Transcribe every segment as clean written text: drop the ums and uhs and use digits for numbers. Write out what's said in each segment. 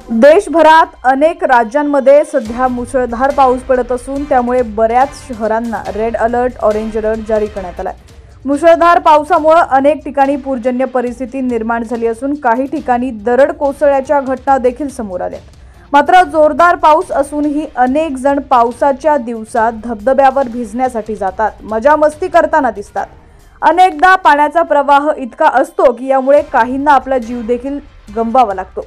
देशभरात अनेक राज्यांमध्ये सध्या मुसळधार पाऊस पडत असून त्यामुळे बऱ्याच शहरांना रेड अलर्ट, ऑरेंज अलर्ट जारी करण्यात आलाय। मुसळधार पावसामुळे अनेक ठिकाणी पूरजन्य परिस्थिती निर्माण झाली असून काही ठिकाणी दरड कोसळण्याच्या घटना देखील समोर आल्यात। मात्र जोरदार पाऊस असूनही अनेक जण पावसाच्या दिवसात धबधब्यावर भिजण्यासाठी जातात, मजा मस्ती करताना दिसतात। अनेकदा पाण्याचा प्रवाह इतका असतो की यामुळे काहींना आपला जीव देखील गमवावा लागतो।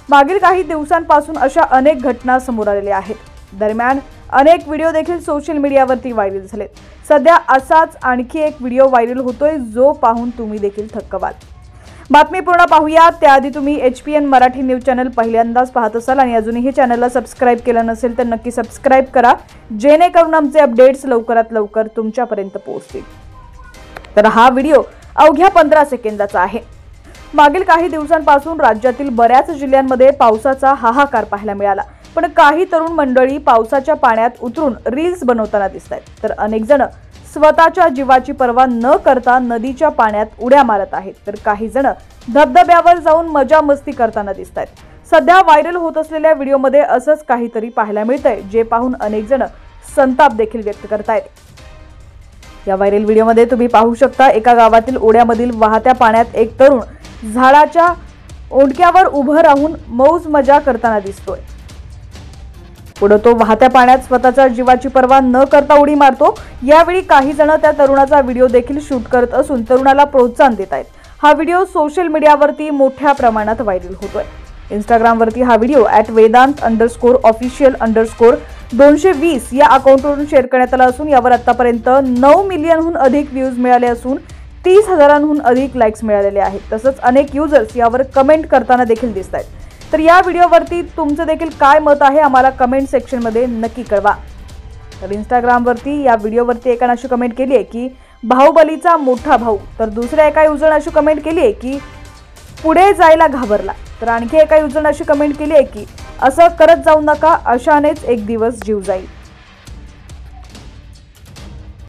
मागील काही दिवसांपासून अशा अनेक घटना समोर आलेल्या आहेत। दरम्यान अनेक व्हिडिओ देखील सोशल मीडियावरती व्हायरल झालेत। सध्या असाच आणखी एक व्हिडिओ व्हायरल होतोय जो पाहून तुम्ही देखील थक्क व्हाल। बातमी पूर्ण पाहूया त्याआधी तुम्ही HPN मराठी न्यूज चॅनल पहिल्यांदाच पाहत असाल आणि अजूनही चॅनलला सबस्क्राइब केलं नसेल तर नक्की सबस्क्राइब करा, जेणेकरून आमचे अपडेट्स लवकरात लवकर तुमच्यापर्यंत पोहोचतील। तर हा व्हिडिओ अवघ्या 15 सेकंदाचा आहे। मागील काही दिवसांपासून राज्यातील बऱ्याच जिल्ह्यांमध्ये पावसाचा हाहाकार पाहायला मिळाला, पण काही तरुण मंडळी पावसाच्या पाण्यात उतरून रील्स बनवताना दिसतात तर अनेक जण स्वतःच्या जीवाची पर्वा न करता नदीच्या पाण्यात उड्या मारत आहेत, तर काही जण धबधब्यावर जाऊन मजा मस्ती करताना दिसतात। सध्या व्हायरल होत असलेल्या व्हिडिओमध्ये असंच काहीतरी पाहायला मिळतंय, जे पाहून अनेक जण संताप देखील व्यक्त करतायत। या व्हायरल व्हिडिओमध्ये तुम्ही पाहू शकता एका गावातील ओढ्यामधील वाहत्या पाण्यात एक तरुण झाडाच्या ओंडक्यावर उभं राहून मौज मजा करताना दिसतोय। पुढे तो वाहत्या पाण्यात स्वतःच्या जीवाची पर्वा न करता उडी मारतो। यावेळी काही जण त्या तरुणाचा व्हिडिओ देखील शूट करत असून तरुणाला प्रोत्साहन देत आहेत। हा व्हिडिओ सोशल मीडियावरती मोठ्या प्रमाणात व्हायरल होतोय। इंस्टाग्रामवरती हा व्हिडिओ @vedant_official_220 या अकाउंटवरून शेअर करण्यात आला असून यावर आतापर्यंत 9 मिलियनहून अधिक व्ह्यूज मिळाले असून 30,000हून अधिक लाईक्स मिळालेले आहेत। तसंच अनेक युजर्स यावर कमेंट करताना देखील दिसत आहेत। तर या व्हिडिओवरती तुमचं देखील काय मत आहे आम्हाला कमेंट सेक्शनमध्ये नक्की कळवा। तर इंस्टाग्रामवरती या व्हिडिओवरती एकाने अशी कमेंट केली आहे की बाहुबलीचा मोठा भाऊ, तर दुसऱ्या एका युजरने अशी कमेंट केली आहे की पुढे जायला घाबरला, तर आणखी एका युजरने अशी कमेंट केली आहे की असं करत जाऊ नका, अशानेच एक दिवस जीव जाईल।